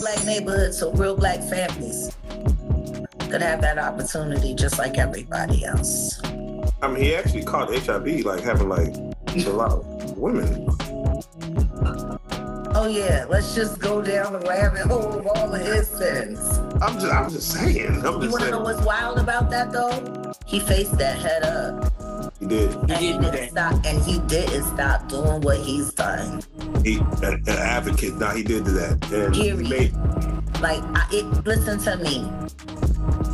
black neighborhood so real black families could have that opportunity just like everybody else. I mean, he actually caught HIV, like having like a lot of women. Oh yeah, let's just go down the rabbit hole of all of his sins. I'm just saying. You wanna know what's wild about that though? He faced that head up. He did. He didn't stop doing what he's done. An advocate. Now he did do that. And period. Listen to me.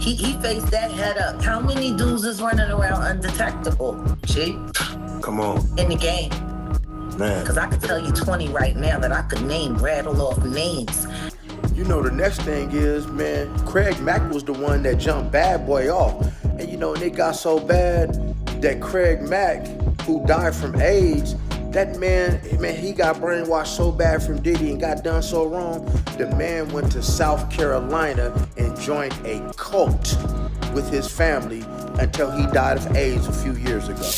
He faced that head up. How many dudes is running around undetectable? G? Come on. In the game. Man. Because I could tell you 20 right now that I could rattle off names. You know, the next thing is, man, Craig Mack was the one that jumped Bad Boy off. And you know, it got so bad that Craig Mack, who died from AIDS, that man, he got brainwashed so bad from Diddy and got done so wrong. The man went to South Carolina and joined a cult with his family until he died of AIDS a few years ago.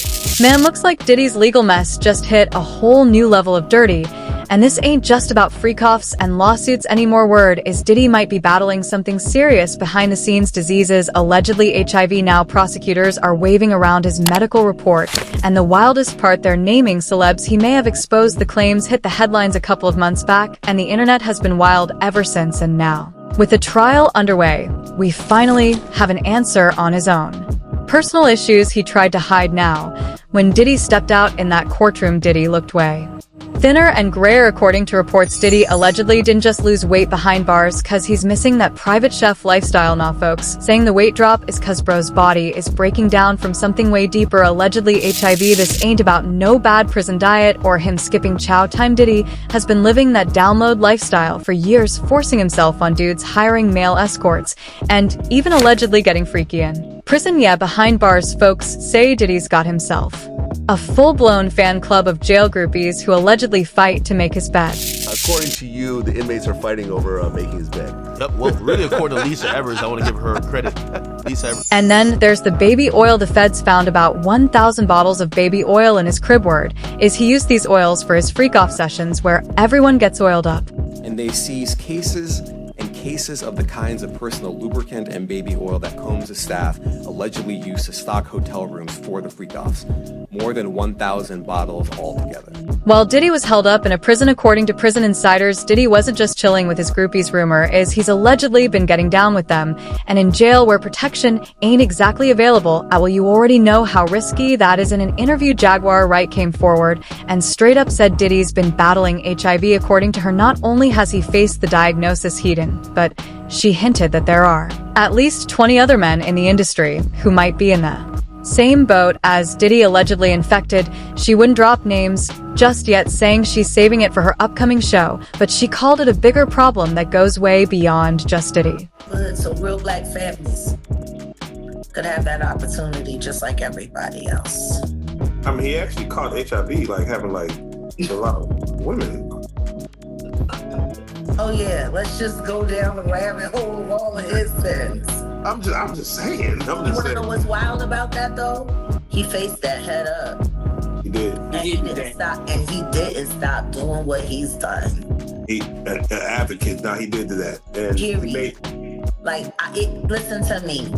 Man, looks like Diddy's legal mess just hit a whole new level of dirty. And this ain't just about freak-offs and lawsuits anymore. Word is Diddy might be battling something serious behind-the-scenes diseases, allegedly HIV. Now prosecutors are waving around his medical report, and the wildest part, they're naming celebs he may have exposed. The claims hit the headlines a couple of months back, and the internet has been wild ever since. And now, with the trial underway, we finally have an answer on his own. Personal issues he tried to hide. Now, when Diddy stepped out in that courtroom, Diddy looked way thinner and grayer. According to reports, Diddy allegedly didn't just lose weight behind bars cause he's missing that private chef lifestyle. Nah, folks, saying the weight drop is cause bro's body is breaking down from something way deeper, allegedly HIV. This ain't about no bad prison diet or him skipping chow time. Diddy has been living that download lifestyle for years, forcing himself on dudes, hiring male escorts, and even allegedly getting freaky in prison. Yeah, behind bars, folks say Diddy's got himself a full-blown fan club of jail groupies who allegedly fight to make his bed. According to you, the inmates are fighting over making his bed. Well, really, according to Lisa Evers, I want to give her credit. Lisa Evers. And then there's the baby oil. The feds found about 1,000 bottles of baby oil in his crib. Word is he used these oils for his freak-off sessions where everyone gets oiled up. And they seized cases and cases of the kinds of personal lubricant and baby oil that Combs' staff allegedly used to stock hotel rooms for the freak-offs. More than 1,000 bottles altogether. While Diddy was held up in a prison, according to prison insiders, Diddy wasn't just chilling with his groupies. Rumor is he's allegedly been getting down with them, and in jail where protection ain't exactly available. Well, you already know how risky that is. In an interview, Jaguar Wright came forward and straight up said Diddy's been battling HIV. According to her, not only has he faced the diagnosis hidden, but she hinted that there are at least 20 other men in the industry who might be in the same boat as Diddy, allegedly infected. She wouldn't drop names just yet, saying she's saving it for her upcoming show, but she called it a bigger problem that goes way beyond just Diddy. So real black families could have that opportunity just like everybody else. I mean, he actually caught HIV, like having like a lot of women. Oh yeah, let's just go down the rabbit hole of all of his sins. I'm just saying. You wanna know what's wild about that though? He faced that head up. He did. And he didn't stop doing what he's done. An advocate. Now he did do that. And period. Listen to me.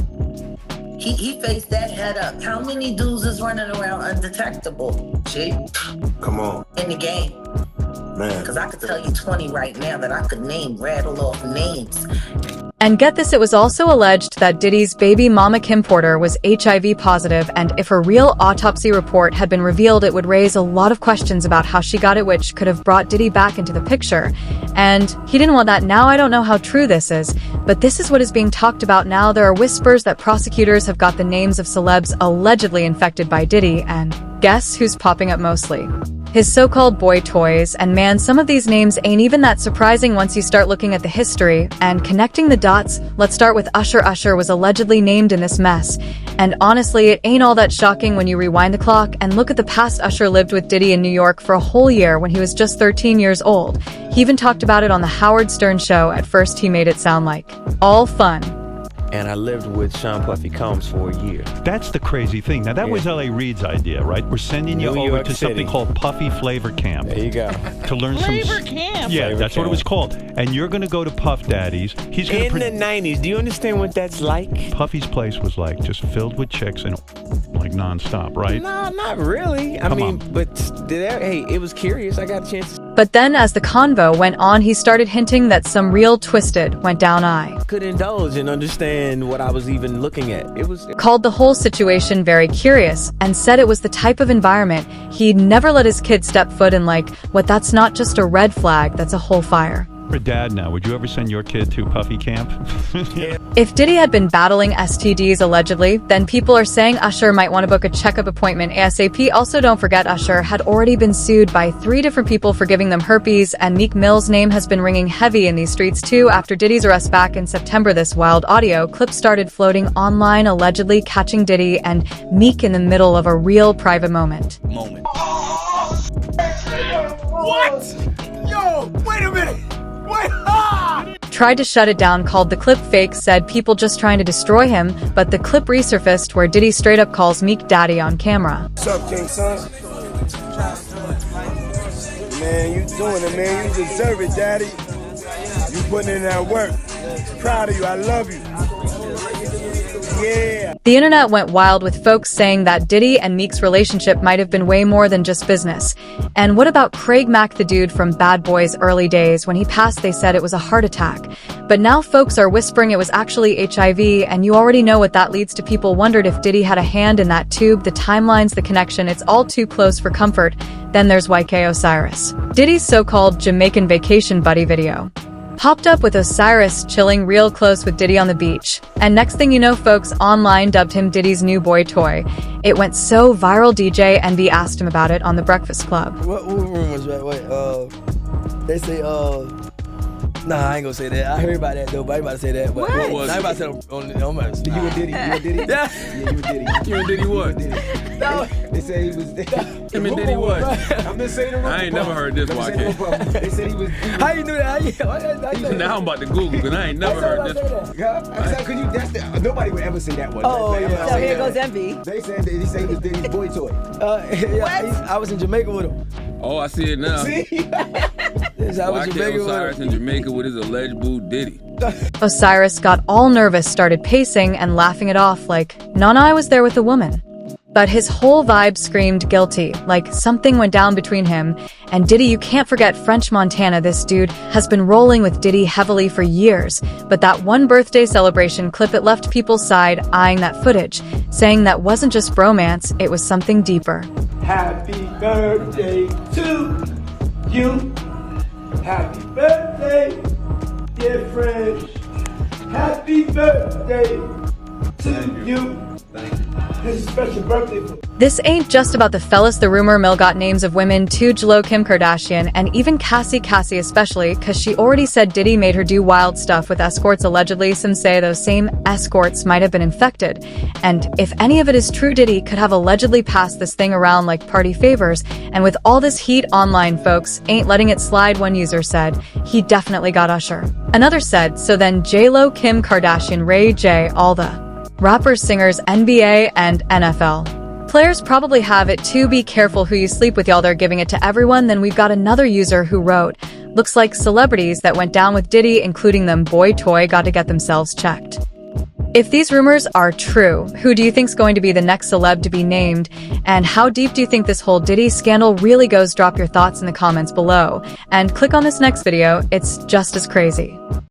He faced that head up. How many dudes is running around undetectable? G? Come on. In the game. Man. Because I could tell you 20 right now that I could rattle off names. And get this, it was also alleged that Diddy's baby mama Kim Porter was HIV positive, and if her real autopsy report had been revealed, it would raise a lot of questions about how she got it, which could have brought Diddy back into the picture. And he didn't want that. Now, I don't know how true this is, but this is what is being talked about now. There are whispers that prosecutors have got the names of celebs allegedly infected by Diddy, and guess who's popping up mostly? His so-called boy toys. And man, some of these names ain't even that surprising once you start looking at the history and connecting the dots. Let's start with Usher. Usher was allegedly named in this mess, and honestly, it ain't all that shocking when you rewind the clock and look at the past. Usher lived with Diddy in New York for a whole year when he was just 13 years old. He even talked about it on the Howard Stern show. At first he made it sound like all fun, and I lived with Sean Puffy Combs for a year. That's the crazy thing. Now, that was L.A. Reid's idea, right? We're sending you New over York to something City. called Puffy Flavor Camp. There you go. To learn Flavor Camp? Yeah, Flavor that's what it Camp. was called. And you're going to go to Puff Daddy's. He's going In the 90s, do you understand what that's like? Puffy's place was like just filled with chicks and like nonstop, right? No, not really. I mean, but hey, it was curious. I got a chance. But then as the convo went on, he started hinting that some real twisted went down I. Could indulge and understand what I was even looking at. It was Called the whole situation very curious and said it was the type of environment he'd never let his kid step foot in, like, what, that's not just a red flag, that's a whole fire. For dad now, would you ever send your kid to Puffy Camp? If Diddy had been battling STDs allegedly, then people are saying Usher might want to book a checkup appointment ASAP. Also, don't forget Usher had already been sued by 3 different people for giving them herpes, and Meek Mill's name has been ringing heavy in these streets too. After Diddy's arrest back in September, this wild audio clip started floating online, allegedly catching Diddy and Meek in the middle of a real private moment. What? Yo, wait a minute. Wait. Tried to shut it down, called the clip fake, said people just trying to destroy him, but the clip resurfaced where Diddy straight up calls Meek daddy on camera. What's up, King Son? Man, you doing it, man. You deserve it, daddy. You putting in that work. Proud of you. I love you. Yeah. The internet went wild with folks saying that Diddy and Meek's relationship might have been way more than just business. And what about Craig Mack, the dude from Bad Boys' early days? When he passed, they said it was a heart attack. But now folks are whispering it was actually HIV, and you already know what that leads to. People wondered if Diddy had a hand in that tube. The timelines, the connection, it's all too close for comfort. Then there's YK Osiris. Diddy's so-called Jamaican vacation buddy video popped up with Osiris chilling real close with Diddy on the beach. And next thing you know, folks online dubbed him Diddy's new boy toy. It went so viral, DJ Envy asked him about it on The Breakfast Club. What room was that? Wait, they say, nah, I ain't gonna say that. I heard about that though, but I ain't about to say that. But What was I ain't about to say on my. You and Diddy? You and Diddy? Yeah. Yeah, you and Diddy. You and Diddy what? No. They said he was. Him and Diddy what? I'm just saying the rumor. I ain't never heard this, YK. They said he was. How you do that? Now I'm about to Google because I ain't never heard this. Yeah, nobody would ever say that one. Oh, Like, yeah. So here goes Envy. They said he was Diddy's boy toy. Yeah, I was in Jamaica with him. Oh, I see it now. See? Yes, I was in YK Jamaica with Osiris him. in Jamaica with his alleged boo Diddy. Osiris got all nervous, started pacing and laughing it off like, Nana, I was there with a woman. But his whole vibe screamed guilty, like something went down between him and Diddy. You can't forget French Montana. This dude has been rolling with Diddy heavily for years, but that one birthday celebration clip, it left people side-eyeing that footage, saying that wasn't just bromance, it was something deeper. Happy birthday to you. Happy birthday, dear French. Happy birthday to you. It's a special birthday for This ain't just about the fellas. The rumor mill got names of women too, J.Lo, Kim Kardashian, and even Cassie especially, cause she already said Diddy made her do wild stuff with escorts allegedly. Some say those same escorts might have been infected. And if any of it is true, Diddy could have allegedly passed this thing around like party favors. And with all this heat online, folks ain't letting it slide. One user said, he definitely got Usher. Another said, so then J.Lo, Kim Kardashian, Ray J, all the rappers, singers, NBA, and NFL players probably have it too. Be careful who you sleep with, y'all. They're giving it to everyone. Then we've got another user who wrote, looks like celebrities that went down with Diddy, including them boy toy, got to get themselves checked. If these rumors are true, who do you think's going to be the next celeb to be named? And how deep do you think this whole Diddy scandal really goes? Drop your thoughts in the comments below and click on this next video. It's just as crazy.